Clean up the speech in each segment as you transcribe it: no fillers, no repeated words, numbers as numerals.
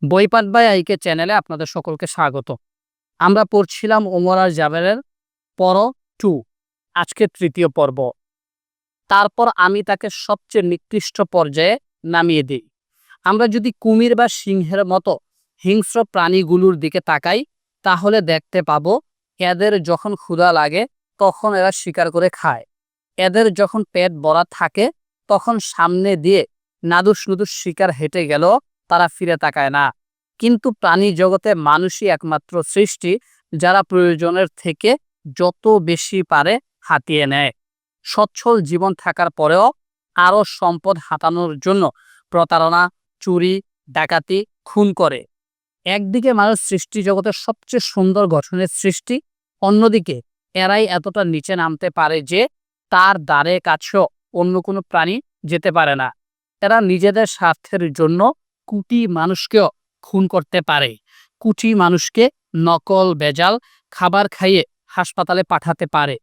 বইপাঠ by আইকে চ্যানেলে আপনাদের সকলকে স্বাগত। আমরা পড়ছিলাম ওমর আর জাবেরের পরো 2, আজকে তৃতীয় পর্ব। তারপর আমি তাকে সবচেয়ে নিকৃষ্ট পর্যায়ে নামিয়ে দিই। আমরা যদি কুমির বা সিংহের মতো হিংস্র প্রাণীগুলোর দিকে তাকাই, তাহলে দেখতে পাবো এদের যখন ক্ষুধা লাগে তখন এরা শিকার করে খায়। এদের যখন পেট ভরা থাকে তখন সামনে দিয়ে নাদুস নুদুস শিকার হেঁটে গেল তারা ফিরে তাকায় না। কিন্তু প্রাণী জগতে মানুষই একমাত্র সৃষ্টি যারা প্রয়োজনের থেকে যত বেশি পারে হাতিয়ে নেয়। সচ্ছল জীবন থাকার পরেও আরো সম্পদ হাতানোর জন্য প্রতারণা, চুরি, ডাকাতি, খুন করে। একদিকে মানুষ সৃষ্টি জগতের সবচেয়ে সুন্দর গঠনের সৃষ্টি, অন্যদিকে এরাই এতটা নিচে নামতে পারে যে তার দ্বারে কাছেও অন্য কোনো প্রাণী যেতে পারে না। এরা নিজেদের স্বার্থের জন্য কোটি মানুষকেও খুন করতে পারে। কোটি মানুষকে নকল ভেজাল খাবার খাইয়ে হাসপাতালে পাঠাতে পারে।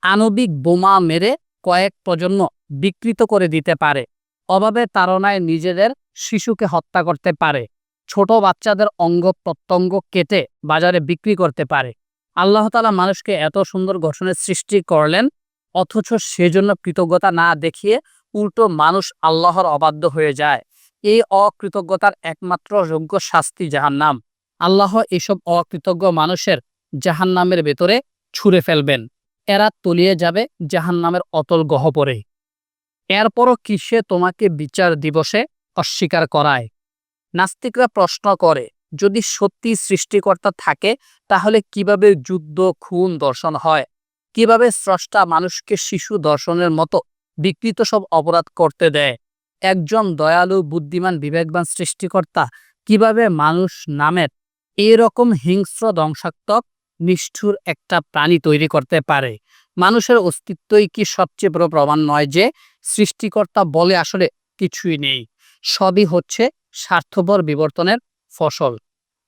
আণবিক বোমা মেরে কয়েক প্রজন্ম বিকৃত করে দিতে পারে। অভাবে তাড়নায় নিজেদের শিশুকে হত্যা করতে পারে। ছোট বাচ্চাদের অঙ্গ প্রত্যঙ্গ কেটে বাজারে বিক্রি করতে পারে। আল্লাহ তাআলা মানুষকে এত সুন্দর গঠনের সৃষ্টি করলেন, অথচ সেজন্য কৃতজ্ঞতা না দেখিয়ে উল্টো মানুষ আল্লাহর অবাধ্য হয়ে যায়। এই অকৃতজ্ঞতার একমাত্র যোগ্য শাস্তি জাহান্নাম। আল্লাহ এসব অকৃতজ্ঞ মানুষের জাহান্নামের ভেতরে ছুঁড়ে ফেলবেন। এরা তলিয়ে যাবে জাহান্নামের অতল গহ্বরে। এরপরও কিসে তোমাকে বিচার দিবসে অস্বীকার করায়? নাস্তিকরা প্রশ্ন করে, যদি সত্যি সৃষ্টিকর্তা থাকে তাহলে কিভাবে যুদ্ধ, খুন, দর্শন হয়? কিভাবে স্রষ্টা মানুষকে শিশু দর্শনের মতো বিকৃত সব অপরাধ করতে দেয়? একজন দয়ালু, বুদ্ধিমান, বিবেকবান সৃষ্টিকর্তা কিভাবে মানুষ নামের এরকম হিংস্র, ধ্বংসাত্মক, নিষ্ঠুর একটা প্রাণী তৈরি করতে পারে? মানুষের অস্তিত্বই কি সবচেয়ে বড় প্রমাণ নয় যে সৃষ্টিকর্তা বলে আসলে কিছুই নেই? সবই হচ্ছে স্বার্থপর বিবর্তনের ফসল।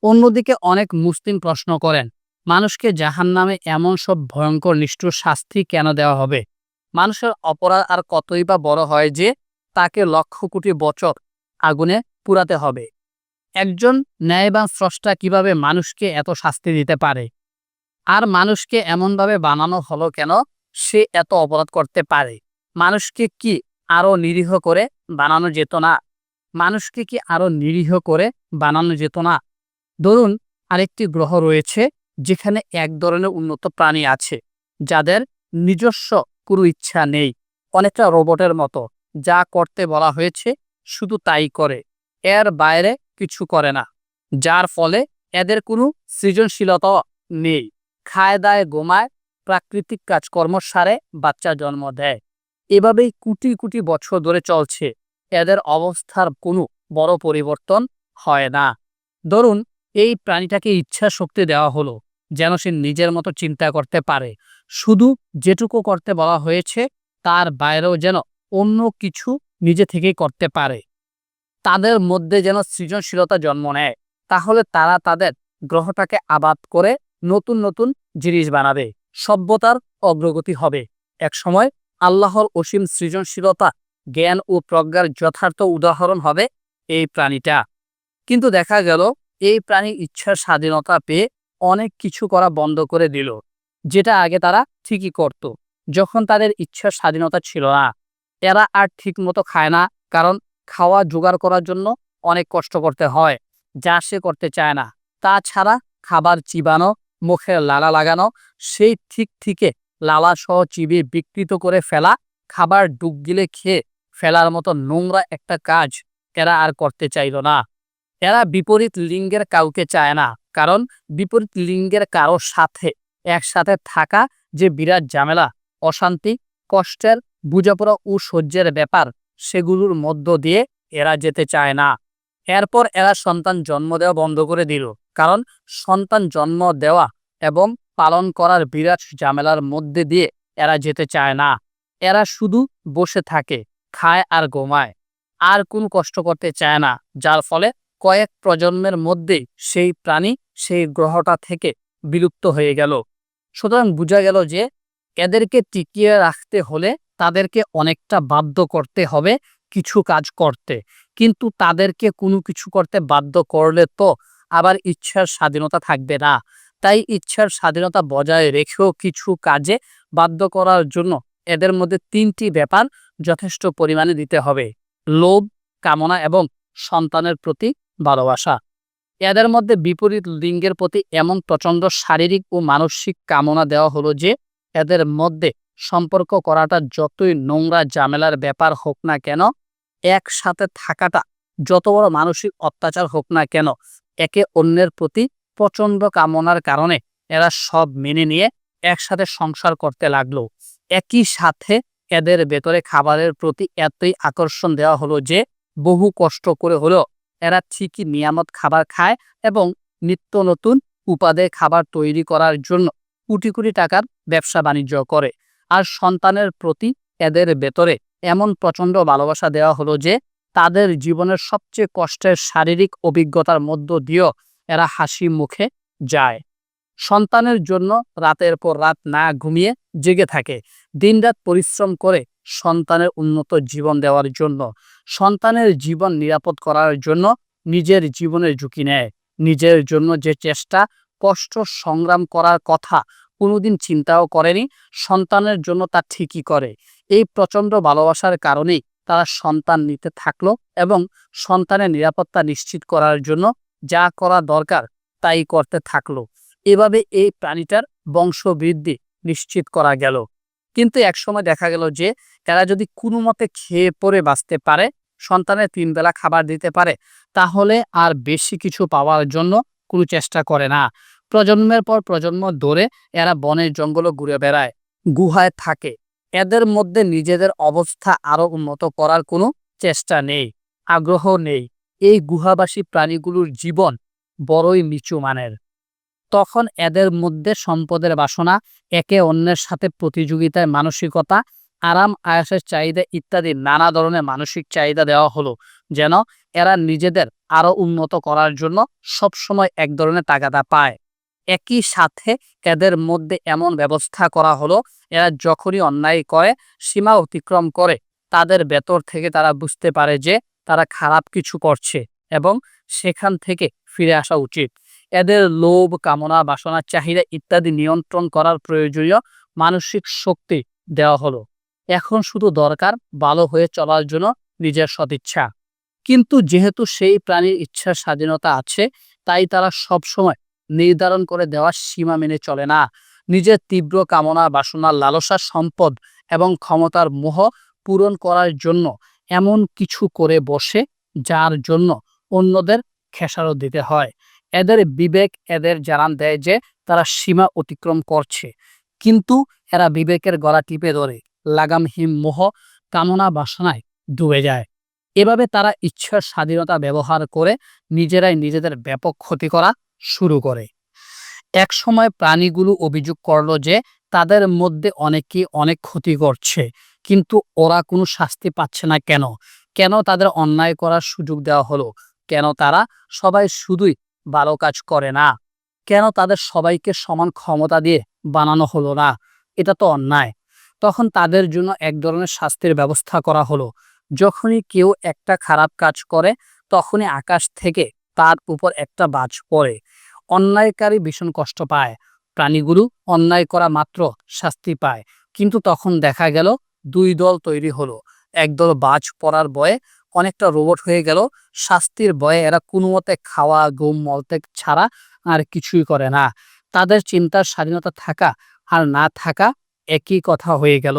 অন্যদিকে অনেক মুসলিম প্রশ্ন করেন, মানুষকে জাহান্নামে এমন সব ভয়ঙ্কর নিষ্ঠুর শাস্তি কেন দেওয়া হবে? মানুষের অপরাধ আর কতই বা বড় হয় যে তাকে লক্ষ কোটি বছর আগুনে পুরাতে হবে? একজন ন্যায়বান স্রষ্টা কিভাবে মানুষকে এত শাস্তি দিতে পারে? আর মানুষকে এমনভাবে বানানো হলো কেন সে এত অপরাধ করতে পারে? মানুষকে কি আরো নিরীহ করে বানানো যেত না? মানুষকে কি আরো নিরীহ করে বানানো যেত না? ধরুন, আরেকটি গ্রহ রয়েছে যেখানে এক ধরনের উন্নত প্রাণী আছে যাদের নিজস্ব কোনো ইচ্ছা নেই, অনেকটা রোবটের মতো। যা করতে বলা হয়েছে শুধু তাই করে, এর বাইরে কিছু করে না, যার ফলে এদের কোনো সৃজনশীলতা নেই। খায় দায়, ঘুমায়, প্রাকৃতিক কাজকর্ম সারে, বাচ্চা জন্ম দেয়। এভাবেই কোটি কোটি বছর ধরে চলছে। এদের অবস্থার কোনো বড় পরিবর্তন হয় না। ধরুন, এই প্রাণীটাকে ইচ্ছা শক্তি দেওয়া হলো যেন সে নিজের মতো চিন্তা করতে পারে। শুধু যেটুকু করতে বলা হয়েছে তার বাইরেও যেন অন্য কিছু নিজে থেকেই করতে পারে। তাদের মধ্যে যেন সৃজনশীলতা জন্ম নেয়। তাহলে তারা তাদের গ্রহটাকে আবাদ করে নতুন নতুন জিনিস বানাবে। সভ্যতার অগ্রগতি হবে। একসময় আল্লাহর অসীম সৃজনশীলতা, জ্ঞান ও প্রজ্ঞার যথার্থ উদাহরণ হবে এই প্রাণীটা। কিন্তু দেখা গেল এই প্রাণী ইচ্ছার স্বাধীনতা পেয়ে অনেক কিছু করা বন্ধ করে দিল, যেটা আগে তারা ঠিকই করত যখন তাদের ইচ্ছার স্বাধীনতা ছিল না। এরা আর ঠিক মতো খায় না, কারণ খাওয়া জোগাড় করার জন্য অনেক কষ্ট করতে হয়, যা সে করতে চায় না। তাছাড়া খাবার চিবানো, মুখে লালা লাগানো, সেই থেকে লালা সহ চিবিয়ে বিকৃত করে ফেলা, খাবার ডুব গিলে খেয়ে ফেলার মতো নোংরা একটা কাজ এরা আর করতে চাইল না। এরা বিপরীত লিঙ্গের কাউকে চায় না, কারণ বিপরীত লিঙ্গের কারোর সাথে একসাথে থাকা যে বিরাট ঝামেলা, অশান্তি, কষ্টের, বোঝাপড়া ও সহ্যের ব্যাপার, সেগুলোর মধ্য দিয়ে এরা যেতে চায় না। এরপর এরা সন্তান জন্ম দেওয়া বন্ধ করে দিল, কারণ সন্তান জন্ম দেওয়া এবং পালন করার বিরাট ঝামেলার মধ্যে দিয়ে এরা যেতে চায় না। এরা শুধু বসে থাকে, খায় আর ঘুমায়, আর কোনো কষ্ট করতে চায় না, যার ফলে কয়েক প্রজন্মের মধ্যেই সেই প্রাণী সেই গ্রহটা থেকে বিলুপ্ত হয়ে গেল। সুতরাং বোঝা গেল যে এদেরকে টিকিয়ে রাখতে হলে তাদেরকে অনেকটা বাধ্য করতে হবে কিছু কাজ করতে, কিন্তু তাদেরকে কোনো কিছু করতে বাধ্য করলে তো আবার ইচ্ছার স্বাধীনতা থাকবে না। তাই ইচ্ছার স্বাধীনতা বজায় রেখেও কিছু কাজে বাধ্য করার জন্য এদের মধ্যে ৩টি ব্যাপার যথেষ্ট পরিমাণে দিতে হবে: লোভ, কামনা এবং সন্তানের প্রতি ভালোবাসা। এদের মধ্যে বিপরীত লিঙ্গের প্রতি এমন প্রচণ্ড শারীরিক ও মানসিক কামনা দেওয়া হলো যে এদের মধ্যে সম্পর্ক করাটা যতই নোংরা ঝামেলার ব্যাপার হোক না কেন, একসাথে থাকাটা যত বড় মানসিক অত্যাচার হোক না কেন, একে অন্যের প্রতি প্রচণ্ড কামনার কারণে এরা সব মেনে নিয়ে একসাথে সংসার করতে লাগলো। একই সাথে এদের ভেতরে খাবারের প্রতি এতই আকর্ষণ দেওয়া হলো যে বহু কষ্ট করে হলেও এরা ঠিকই নিয়ামত খাবার খায় এবং নিত্য নতুন উপাদেয় খাবার তৈরি করার জন্য কোটি কোটি টাকার ব্যবসা বাণিজ্য করে। আর সন্তানের প্রতি এদের ভেতরে এমন প্রচণ্ড ভালোবাসা দেওয়া হলো যে তাদের জীবনের সবচেয়ে কষ্টের শারীরিক অভিজ্ঞতার মধ্য দিয়েও এরা হাসি মুখে যায়। সন্তানের জন্য রাতের পর রাত না ঘুমিয়ে জেগে থাকে, দিনরাত পরিশ্রম করে সন্তানের উন্নত জীবন দেওয়ার জন্য, সন্তানের জীবন নিরাপদ করার জন্য নিজের জীবনের ঝুঁকি নেয়। নিজের জন্য যে চেষ্টা, কষ্ট, সংগ্রাম করার কথা কোনোদিন চিন্তাও করেনি, সন্তানের জন্য তা ঠিকই করে। এই প্রচণ্ড ভালোবাসার কারণেই তারা সন্তান নিতে থাকলো এবং সন্তানের নিরাপত্তা নিশ্চিত করার জন্য যা করা দরকার তাই করতে থাকলো। এভাবে এই প্রাণীটার বংশবৃদ্ধি নিশ্চিত করা গেল। কিন্তু একসময় দেখা গেল যে এরা যদি কোনো মতে খেয়ে পরে বাঁচতে পারে, সন্তানের 3 বেলা খাবার দিতে পারে, তাহলে আর বেশি কিছু পাওয়ার জন্য কোনো চেষ্টা করে না। প্রজন্মের পর প্রজন্ম ধরে এরা বনের জঙ্গলে ঘুরে বেড়ায়, গুহায় থাকে। এদের মধ্যে নিজেদের অবস্থা আরো উন্নত করার কোনো চেষ্টা নেই, আগ্রহ নেই। এই গুহাবাসী প্রাণীগুলোর জীবন বড়ই নিচু মানের। তখন এদের মধ্যে সম্পদের বাসনা, একে অন্যের সাথে প্রতিযোগিতায় মানসিকতা, আরাম আয়াসের চাহিদা ইত্যাদি নানা ধরনের মানসিক চাহিদা দেওয়া হলো, যেন এরা নিজেদের আরো উন্নত করার জন্য সবসময় এক ধরনের তাগাদা পায়। একই সাথে এদের মধ্যে এমন ব্যবস্থা করা হলো, এরা যখনই অন্যায় করে, সীমা অতিক্রম করে, তাদের ভেতর থেকে তারা বুঝতে পারে যে তারা খারাপ কিছু করছে এবং সেখান থেকে ফিরে আসা উচিত। এদের লোভ, কামনা, বাসনা, চাহিদা ইত্যাদি নিয়ন্ত্রণ করার প্রয়োজনীয় মানসিক শক্তি দেওয়া হলো। এখন শুধু দরকার ভালো হয়ে চলার জন্য নিজের সদিচ্ছা। কিন্তু যেহেতু সেই প্রাণীর ইচ্ছার স্বাধীনতা আছে, তাই তারা সবসময় নির্ধারণ করে দেওয়া সীমা মেনে চলে না। নিজের তীব্র কামনা, বাসনা, লালসা, সম্পদ এবং ক্ষমতার মোহ পূরণ করার জন্য এমন কিছু করে বসে যার জন্য অন্যদের খেসারত দিতে হয়। এদের বিবেক এদের জানান দেয় যে তারা সীমা অতিক্রম করছে, কিন্তু এরা বিবেকের গলা টিপে ধরে লাগামহীন মোহ, কামনা, বাসনায় ডুবে যায়। এভাবে তারা ইচ্ছার স্বাধীনতা ব্যবহার করে নিজেরাই নিজেদের ব্যাপক ক্ষতি করা শুরু করে। এক সময় প্রাণীগুলো অভিযোগ করলো যে তাদের মধ্যে অনেকেই অনেক ক্ষতি করছে, কিন্তু ওরা কোনো শাস্তি পাচ্ছে না কেন? কেন তাদের অন্যায় করার সুযোগ দেওয়া হলো? কেন তারা সবাই শুধুই ভালো কাজ করে না? কেন তাদের সবাইকে সমান ক্ষমতা দিয়ে বানানো হলো না? এটা তো অন্যায়। তখন তাদের জন্য এক ধরনের শাস্তির ব্যবস্থা করা হলো। যখনই কেউ একটা খারাপ কাজ করে, তখনই আকাশ থেকে তার উপর একটা বাজ পড়ে। অন্যায়কারী ভীষণ কষ্ট পায়। প্রাণীগুলো অন্যায় করা মাত্র শাস্তি পায়। কিন্তু তখন দেখা গেল 2 দল তৈরি হলো। একদল বাজ পড়ার ভয়ে অনেকটা রোবট হয়ে গেল। শাস্তির ভয়ে এরা কোনো মতে খাওয়া, ঘুম, মলত্যাগ ছাড়া আর কিছুই করে না। তাদের চিন্তার স্বাধীনতা থাকা আর না থাকা একই কথা হয়ে গেল।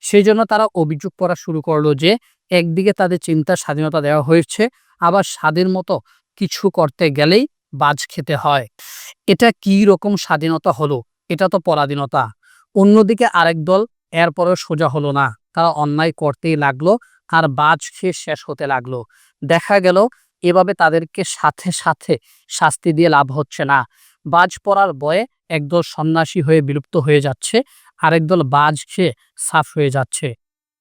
সেই জন্য তারা অভিযোগ করা শুরু করলো যে একদিকে তাদের চিন্তার স্বাধীনতা দেওয়া হয়েছে, আবার স্বাধীন মতো কিছু করতে গেলেই বাজ খেতে হয়। এটা কি রকম স্বাধীনতা হলো? এটা তো পরাধীনতা। অন্যদিকে আরেক দল এরপরেও সোজা হলো না, তারা অন্যায় করতেই লাগলো আর বাজ খেয়ে শেষ হতে লাগলো। দেখা গেল এভাবে তাদেরকে সাথে সাথে শাস্তি দিয়ে লাভ হচ্ছে না। বাজ পড়ার ভয়ে একদল সন্ন্যাসী হয়ে বিলুপ্ত হয়ে যাচ্ছে, আরেকদল বাজ খেয়ে সাফ হয়ে যাচ্ছে।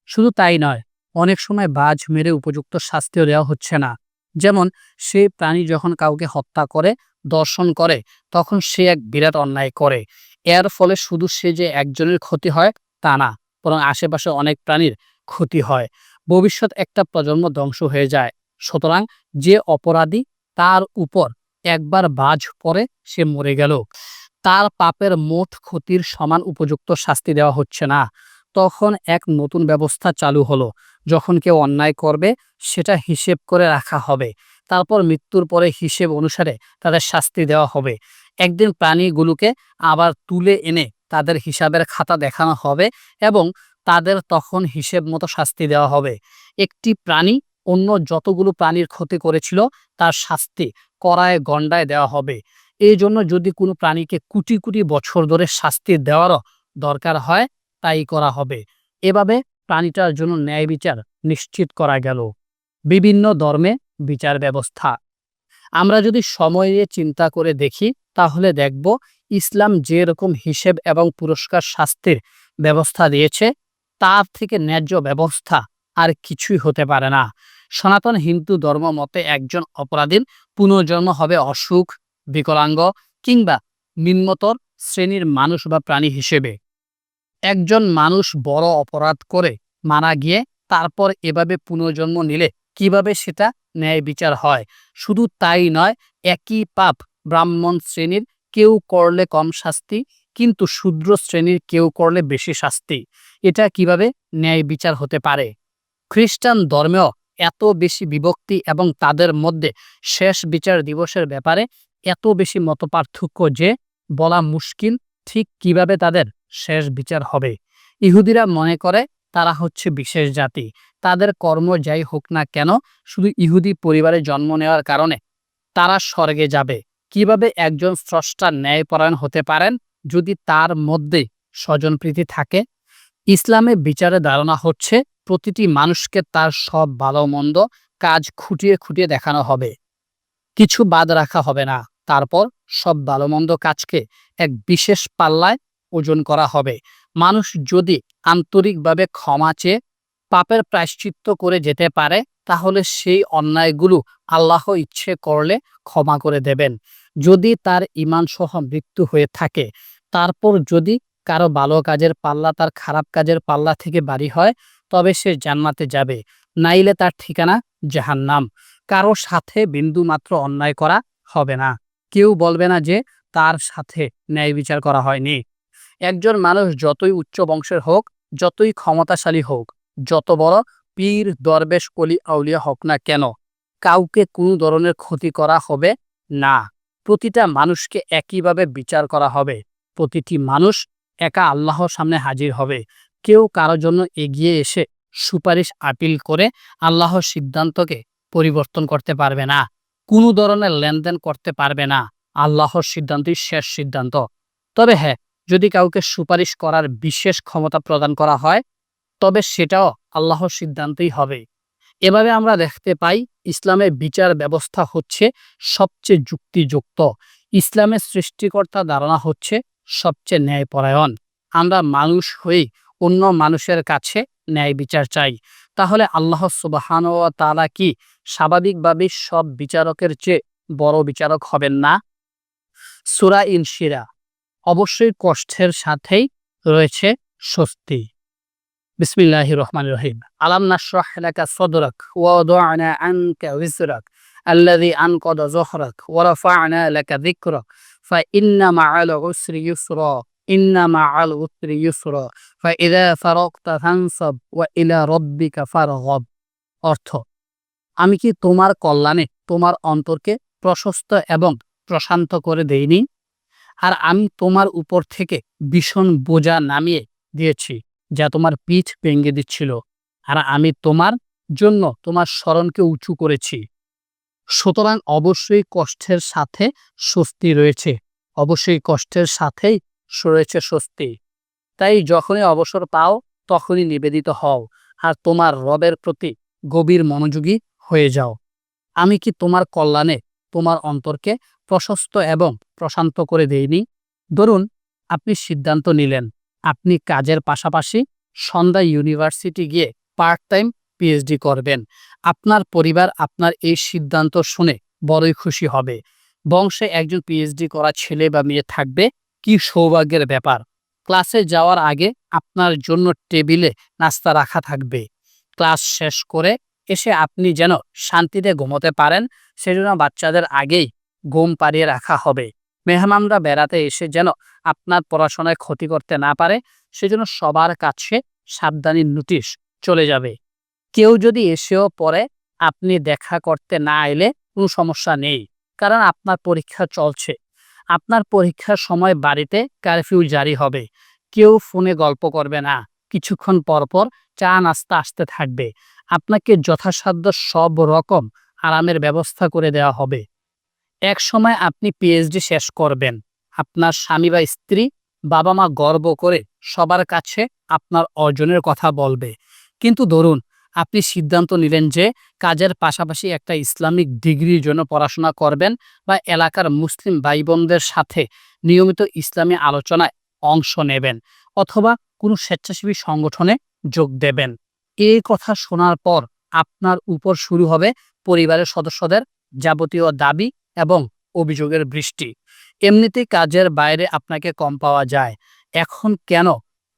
শুধু তাই নয়, অনেক সময় বাজ মেরে উপযুক্ত শাস্তিও দেওয়া হচ্ছে না। যেমন সেই প্রাণী যখন কাউকে হত্যা করে, দর্শন করে, তখন সে এক বিরাট অন্যায় করে। এর ফলে শুধু সে যে একজনের ক্ষতি হয় তা না, বরং আশেপাশে অনেক প্রাণীর ক্ষতি হয়। ভবিষ্যৎ একটা প্রজন্ম ধ্বংস হয়ে যায়। সুতরাং যে অপরাধী তার উপর একবার বাজ পড়ে সে মরে গেল, তার পাপের মোট ক্ষতির সমান উপযুক্ত শাস্তি দেওয়া হচ্ছে না। তখন এক নতুন ব্যবস্থা চালু হলো, যখন কেউ অন্যায় করবে সেটা হিসেব করে রাখা হবে, তারপর মৃত্যুর পরে হিসেব অনুসারে তাদের শাস্তি দেওয়া হবে। একদিন প্রাণীগুলোকে আবার তুলে এনে তাদের হিসাবের খাতা দেখানো হবে এবং তাদের তখন হিসেব মতো শাস্তি দেওয়া হবে। একটি প্রাণী অন্য যতগুলো প্রাণীর ক্ষতি করেছিল তার শাস্তি কড়ায় গণ্ডায় দেওয়া হবে। এই জন্য যদি কোনো প্রাণীকে কোটি কোটি বছর ধরে শাস্তি দেওয়ারও দরকার হয় তাই করা হবে। এভাবে প্রাণীটার জন্য ন্যায় বিচার নিশ্চিত করা গেল। বিভিন্ন ধর্মে বিচার ব্যবস্থা আমরা যদি সময় নিয়ে চিন্তা করে দেখি তাহলে দেখব ইসলাম যেরকম হিসেব এবং পুরস্কার শাস্তির ব্যবস্থা দিয়েছে তার থেকে ন্যায্য ব্যবস্থা আর কিছুই হতে পারে না। সনাতন হিন্দু ধর্ম মতে একজন অপরাধীর পুনর্জন্ম হবে অসুখ, বিকলাঙ্গ কিংবা নিম্নতর শ্রেণীর মানুষ বা প্রাণী হিসেবে। একজন মানুষ বড় অপরাধ করে মারা গিয়ে তারপর এভাবে পুনর্জন্ম নিলে কিভাবে সেটা ন্যায় বিচার হয়? শুধু তাই নয়, একই পাপ ব্রাহ্মণ শ্রেণীর কেউ করলে কম শাস্তি, কিন্তু শূদ্র শ্রেণীর কেউ করলে বেশি শাস্তি। এটা কিভাবে ন্যায় বিচার হতে পারে? খ্রিস্টান ধর্মেও এত বেশি বিভক্তি এবং তাদের মধ্যে শেষ বিচার দিবসের ব্যাপারে এত বেশি মতপার্থক্য যে বলা মুশকিল ঠিক কিভাবে তাদের শেষ বিচার হবে। ইহুদিরা মনে করে তারা হচ্ছে বিশেষ জাতি, তাদের কর্ম যাই হোক না কেন শুধু ইহুদি পরিবারে জন্ম নেওয়ার কারণে তারা স্বর্গে যাবে। কিভাবে একজন স্রষ্টা ন্যায়পরায়ণ হতে পারেন যদি তার মধ্যে স্বজনপ্রীতি থাকে? ইসলামে বিচারে ধারণা হচ্ছে প্রতিটি মানুষকে তার সব ভালো মন্দ কাজ খুঁটিয়ে খুঁটিয়ে দেখানো হবে, কিছু বাদ রাখা হবে না। তারপর সব ভালো মন্দ কাজকে এক বিশেষ পাল্লায় ওজন করা হবে। মানুষ যদি আন্তরিকভাবে ক্ষমা চেয়ে পাপের প্রায়শ্চিত্ত করে যেতে পারে তাহলে সেই অন্যায়গুলো আল্লাহ ইচ্ছে করলে ক্ষমা করে দেবেন। যদি তার ঈমান সহ মৃত্যু হয়ে থাকে, তারপর যদি কারো ভালো কাজের পাল্লা তার খারাপ কাজের পাল্লা থেকে ভারী হয় তবে সে জান্নাতে যাবে, নাইলে তার ঠিকানা জাহান্নাম। কারো সাথে বিন্দু মাত্র অন্যায় করা হবে না, কেউ বলবে না যে তার সাথে ন্যায় বিচার করা হয়নি। একজন মানুষ যতই উচ্চ বংশের হোক, যতই ক্ষমতাশালী হোক, যত বড় পীর দরবেশ অলি আউলিয়া হোক না কেন, কাউকে কোনো ধরনের ক্ষতি করা হবে না। প্রতিটা মানুষকে একইভাবে বিচার করা হবে। প্রতিটি মানুষ একা আল্লাহর সামনে হাজির হবে। কেউ কারো জন্য এগিয়ে এসে সুপারিশ আপিল করে আল্লাহর সিদ্ধান্তকে পরিবর্তন করতে পারবে না। কোনো ধরনের লেনদেন করতে পারবে না। আল্লাহর সিদ্ধান্তই শেষ সিদ্ধান্ত। তবে হ্যাঁ, যদি কাউকে সুপারিশ করার বিশেষ ক্ষমতা প্রদান করা হয় তবে সেটাও আল্লাহর সিদ্ধান্তই হবে। এভাবে আমরা দেখতে পাই ইসলামের বিচার ব্যবস্থা হচ্ছে সবচেয়ে যুক্তিযুক্ত। ইসলামের সৃষ্টিকর্তা ধারণা হচ্ছে সবচেয়ে ন্যায়পরায়ণ। আমরা মানুষ হয়ে অন্য মানুষের কাছে ন্যায় বিচার চাই, তাহলে আল্লাহ সুবহানাহু ওয়া তাআলা কি স্বাভাবিকভাবেই সব বিচারকের চেয়ে বড় বিচারক হবেন না? সূরা ইনশিরা অবশ্যই কষ্টের সাথেই রয়েছে স্বস্তি। বিসমিল্লাহির রহমানির রহিম। আলাম নাশরাহ লাকা সাদরাক ওয়া ওয়াদা'না আনকা ওয়িজরাক আল্লাযী আনকাযা যহরাক ওয়া রাফা'না লাকা যিকরাক ফাইন্না মা'আল উসরি ইউসরা ইন্না মা'আল উসরি ইউসরা ফাইযা ফারাগতা ফানসাব ওয়া ইলা রাব্বিকা ফারগাব। অর্থ, আমি কি তোমার কল্যাণে তোমার অন্তরকে প্রশস্ত এবং প্রশান্ত করে দেইনি? আর আমি তোমার উপর থেকে ভীষণ বোঝা নামিয়ে দিয়েছি যা তোমার পিঠ ভেঙে দিচ্ছিল, আর আমি তোমার জন্য তোমার স্মরণকে উঁচু করেছি। সুতরাং অবশ্যই কষ্টের সাথে স্বস্তি রয়েছে, অবশ্যই কষ্টের সাথেই রয়েছে স্বস্তি। তাই যখনই অবসর পাও তখনই নিবেদিত হও আর তোমার রবের প্রতি গভীর মনোযোগী হয়ে যাও। আমি কি তোমার কল্যাণে তোমার অন্তরকে প্রশস্ত এবং প্রশান্ত করে দেইনি? ধরুন, আপনি সিদ্ধান্ত নিলেন আপনি কাজের পাশাপাশি সন্ধ্যায় ইউনিভার্সিটি গিয়ে পার্ট টাইম পিএইচডি করবেন। আপনার পরিবার আপনার এই সিদ্ধান্ত শুনে বড়ই খুশি হবে। বংশে একজন পিএইচডি করা ছেলে বা মেয়ে থাকবে, কি সৌভাগ্যের ব্যাপার। ক্লাসে যাওয়ার আগে আপনার জন্য টেবিলে নাস্তা রাখা থাকবে। ক্লাস শেষ করে এসে আপনি যেন শান্তিতে ঘুমোতে পারেন, সেজন্য বাচ্চাদের আগেই ঘুম পাড়িয়ে রাখা হবে। মেহমানরা বেড়াতে এসে যেন আপনার পড়াশোনায় ক্ষতি করতে না পারে, সেজন্য সবার কাছে সাবধানী নোটিশ চলে যাবে। কেউ যদি এসেও পড়ে আপনি দেখা করতে না এলে কোনো সমস্যা নেই, কারণ আপনার পরীক্ষা চলছে। আপনার পরীক্ষার সময় বাড়িতে কারফিউ জারি হবে। কেউ ফোনে গল্প করবে না, কিছুক্ষণ পর পর চা নাস্তা আসতে থাকবে। আপনাকে যথাসাধ্য সব রকম আরামের ব্যবস্থা করে দেওয়া হবে। এক সময় আপনি পিএইচডি শেষ করবেন, আপনার স্বামী বা স্ত্রী, বাবা মা গর্ব করে সবার কাছে আপনার অর্জনের কথা বলবে। কিন্তু ধরুন আপনি সিদ্ধান্ত নিলেন যে কাজের পাশাপাশি একটা ইসলামিক ডিগ্রির জন্য পড়াশোনা করবেন বা এলাকার মুসলিম ভাই বোনদের সাথে নিয়মিত ইসলামী আলোচনায় অংশ নেবেন, অথবা কোনো স্বেচ্ছাসেবী সংগঠনে যোগ দেবেন। এই কথা শোনার পর আপনার উপর শুরু হবে পরিবারের সদস্যদের যাবতীয় দাবি এবং অভিযোগের বৃষ্টি। এমনিতেই কাজের বাইরে আপনাকে কম পাওয়া যায়, এখন কেন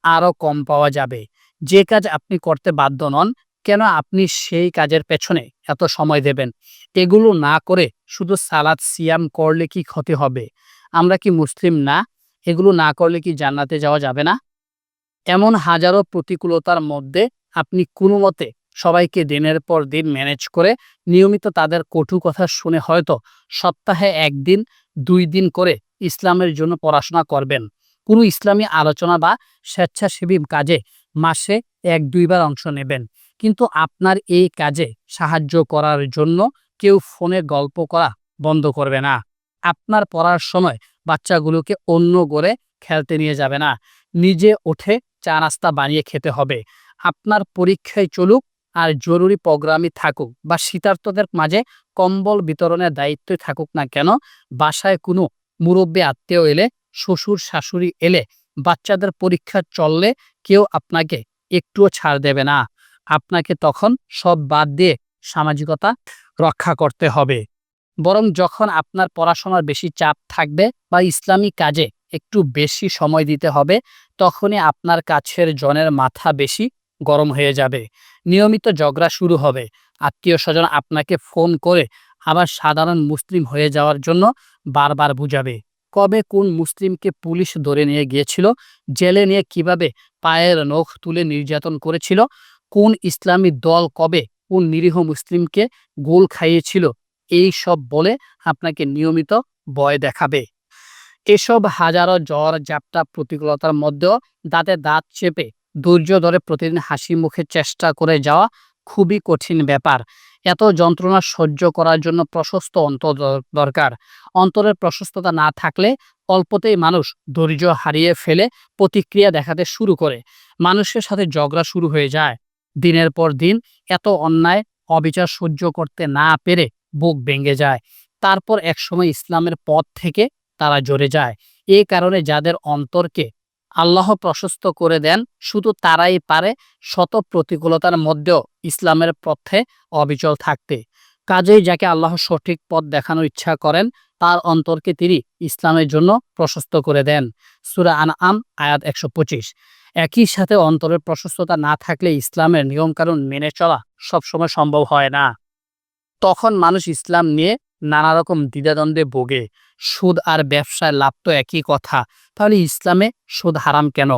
আরো কম পাওয়া যাবে? যে কাজ আপনি করতে বাধ্য নন, কেন আপনি সেই কাজের পেছনে এত সময় দেবেন? এগুলো না করে শুধু সালাত সিয়াম করলে কি ক্ষতি হবে? আমরা কি মুসলিম না? এগুলো না করলে কি জান্নাতে যাওয়া যাবে না? এমন হাজারো প্রতিকূলতার মধ্যে আপনি কোনো মতে সবাইকে দিনের পর দিন ম্যানেজ করে নিয়মিত তাদের কটু কথা শুনে হয়তো সপ্তাহে 1 দিন 2 দিন করে ইসলামের জন্য পড়াশোনা করবেন। কোনো ইসলামী আলোচনা বা স্বেচ্ছাসেবী কাজে মাসে 1-2 বার অংশ নেবেন। কিন্তু আপনার এই কাজে সাহায্য করার জন্য কেউ ফোনে গল্প করা বন্ধ করবে না। আপনার পড়ার সময় বাচ্চাগুলোকে অন্য করে খেলতে নিয়ে যাবে না। নিজে উঠে চা নাস্তা বানিয়ে খেতে হবে। আপনার পরীক্ষায় চলুক আর জরুরি প্রোগ্রামই থাকুক বা শীতার্তদের মাঝে কম্বল বিতরণের দায়িত্বই থাকুক না কেন, বাসায় কোনো মুরব্বী আত্মীয় এলে, শ্বশুর শাশুড়ি এলে, বাচ্চাদের পরীক্ষা চললে কেউ আপনাকে একটুও ছাড় দেবে না। আপনাকে তখন সব বাদ দিয়ে সামাজিকতা রক্ষা করতে হবে। বরং যখন আপনার পড়াশোনার বেশি চাপ থাকবে বা ইসলামী কাজে একটু বেশি সময় দিতে হবে, তখনই আপনার কাছের জনের মাথা বেশি গরম হয়ে যাবে। নিয়মিত ঝগড়া শুরু হবে। আত্মীয় স্বজন আপনাকে ফোন করে আবার সাধারণ মুসলিম হয়ে যাওয়ার জন্য বারবার বুঝাবে। কবে কোন মুসলিমকে পুলিশ ধরে নিয়ে গিয়েছিল, জেলে নিয়ে কিভাবে পায়ের নখ তুলে নির্যাতন করেছিল, কোন ইসলামী দল কবে কোন নিরীহ মুসলিমকে গোল খাইয়েছিল, এই সব বলে আপনাকে নিয়মিত ভয় দেখাবে। এসব হাজারো ঝড় ঝাপটা প্রতিকূলতার মধ্যেও দাঁতে দাঁত চেপে ধৈর্য ধরে প্রতিদিন হাসি মুখে চেষ্টা করে যাওয়া খুবই কঠিন ব্যাপার। এত যন্ত্রণা সহ্য করার জন্য প্রশস্ত অন্তর দরকার। অন্তরের প্রশস্ততা না থাকলে অল্পতেই মানুষ ধৈর্য হারিয়ে ফেলে, প্রতিক্রিয়া দেখাতে শুরু করে, মানুষের সাথে ঝগড়া শুরু হয়ে যায়। দিনের পর দিন এত অন্যায় অবিচার সহ্য করতে না পেরে বুক ভেঙে যায়। তারপর একসময় ইসলামের পথ থেকে তারা জড়ে যায়। এই কারণে যাদের অন্তরকে আল্লাহ প্রশস্ত করে দেন, শুধু তারাই পারে শত প্রতিকূলতার মধ্যেও ইসলামের পথে অবিচল থাকতে। কাজেই যাকে আল্লাহ সঠিক পথ দেখানোর ইচ্ছা করেন, তার অন্তরকে তিনি ইসলামের জন্য প্রশস্ত করে দেন। সূরা আনআম আয়াত 125। একই সাথে অন্তরের প্রশস্ততা না থাকলে ইসলামের নিয়মকানুন মেনে চলা সবসময় সম্ভব হয় না। তখন মানুষ ইসলাম নিয়ে নানা রকম দ্বিধাদ্বন্দ্বে ভোগে। সুদ আর ব্যবসায় লাভ তো একই কথা, তাহলে ইসলামে সুদ হারাম কেন?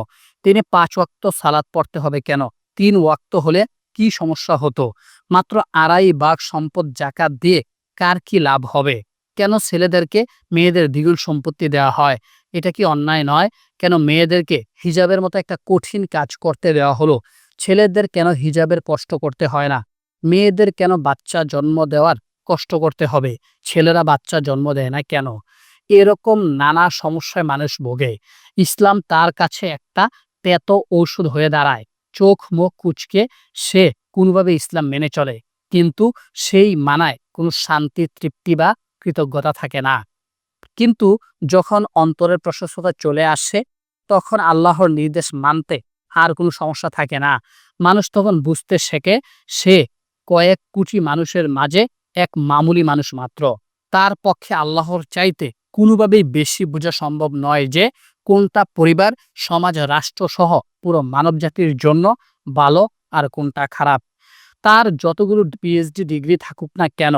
তিনি 5 ওয়াক্ত সালাত পড়তে হবে কেন? 3 ওয়াক্ত হলে কি সমস্যা হতো? মাত্র 2.5 ভাগ সম্পদ জাকাত দিয়ে কার কি লাভ হবে? কেন ছেলেদেরকে মেয়েদের দ্বিগুণ সম্পত্তি দেওয়া হয়? এটা কি অন্যায় নয়? কেন মেয়েদেরকে হিজাবের মতো একটা কঠিন কাজ করতে দেওয়া হলো? ছেলেদের কেন হিজাবের কষ্ট করতে হয় না? মেয়েদের কেন বাচ্চা জন্ম দেওয়ার কষ্ট করতে হবে? ছেলেরা বাচ্চা জন্ম দেয় না কেন? এরকম নানা সমস্যায় মানুষ ভোগে। ইসলাম তার কাছে একটা তেতো ঔষধ হয়ে দাঁড়ায়। চোখ মুখ কুঁচকে সে কোনোভাবে ইসলাম মেনে চলে, কিন্তু সেই মানায় কোনো শান্তি তৃপ্তি বা কৃতজ্ঞতা থাকে না। কিন্তু যখন অন্তরের প্রশস্ততা চলে আসে, তখন আল্লাহর নির্দেশ মানতে আর কোনো সমস্যা থাকে না। মানুষ তখন বুঝতে শেখে সে কয়েক কোটি মানুষের মাঝে এক মামুলি মানুষ মাত্র। তার পক্ষে আল্লাহর চাইতে কোনোভাবেই বেশি বোঝা সম্ভব নয় যে কোনটা পরিবার, সমাজ, রাষ্ট্র সহ পুরো মানবজাতির জন্য ভালো আর কোনটা খারাপ। তার যতগুলো পিএইচডি ডিগ্রি থাকুক না কেন,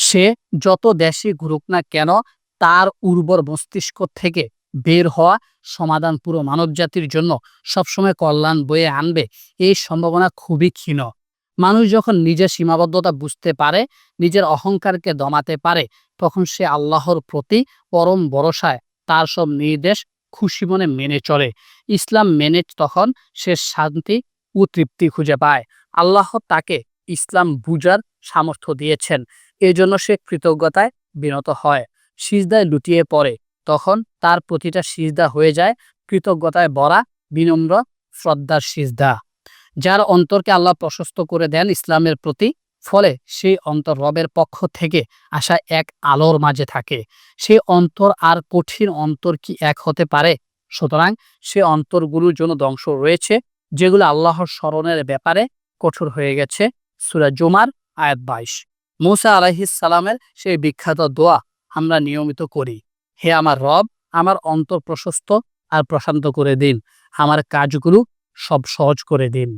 সে যত দেশে ঘুরুক না কেন, তার উর্বর মস্তিষ্ক থেকে বের হওয়া সমাধান পুরো মানবজাতির জন্য সবসময় কল্যাণ বয়ে আনবে, এই সম্ভাবনা খুবই ক্ষীণ। মানুষ যখন নিজের সীমাবদ্ধতা বুঝতে পারে, নিজের অহংকারকে দমাতে পারে, তখন সে আল্লাহর প্রতি পরম ভরসায় তার সব নির্দেশ খুশি মনে মেনে চলে। ইসলাম মেনে তখন সে শান্তি ও তৃপ্তি খুঁজে পায়। আল্লাহ তাকে ইসলাম বুঝার সামর্থ্য দিয়েছেন, এজন্য সে কৃতজ্ঞতায় বিনত হয়, সিজদায় লুটিয়ে পড়ে। তখন তার প্রতিটা সিজদা হয়ে যায় কৃতজ্ঞতায় ভরা বিনম্র শ্রদ্ধার সিজদা। যার অন্তরকে আল্লাহ প্রশস্ত করে দেন ইসলামের প্রতি, ফলে সেই অন্তর রবের পক্ষ থেকে আসা এক আলোর মাঝে থাকে। সেই অন্তর আর কঠিন অন্তর কি এক হতে পারে? সুতরাং সে অন্তরগুলোর জন্য ধ্বংস রয়েছে যেগুলো আল্লাহর স্মরণের ব্যাপারে কঠোর হয়ে গেছে। সূরা জুমার আয়াত 22। মূসা আলাইহিস সালামের সেই বিখ্যাত দোয়া আমরা নিয়মিত করি। হে আমার রব, আমার অন্তর প্রশস্ত আর প্রশান্ত করে দিন, আমার কাজগুলো সব সহজ করে দিন।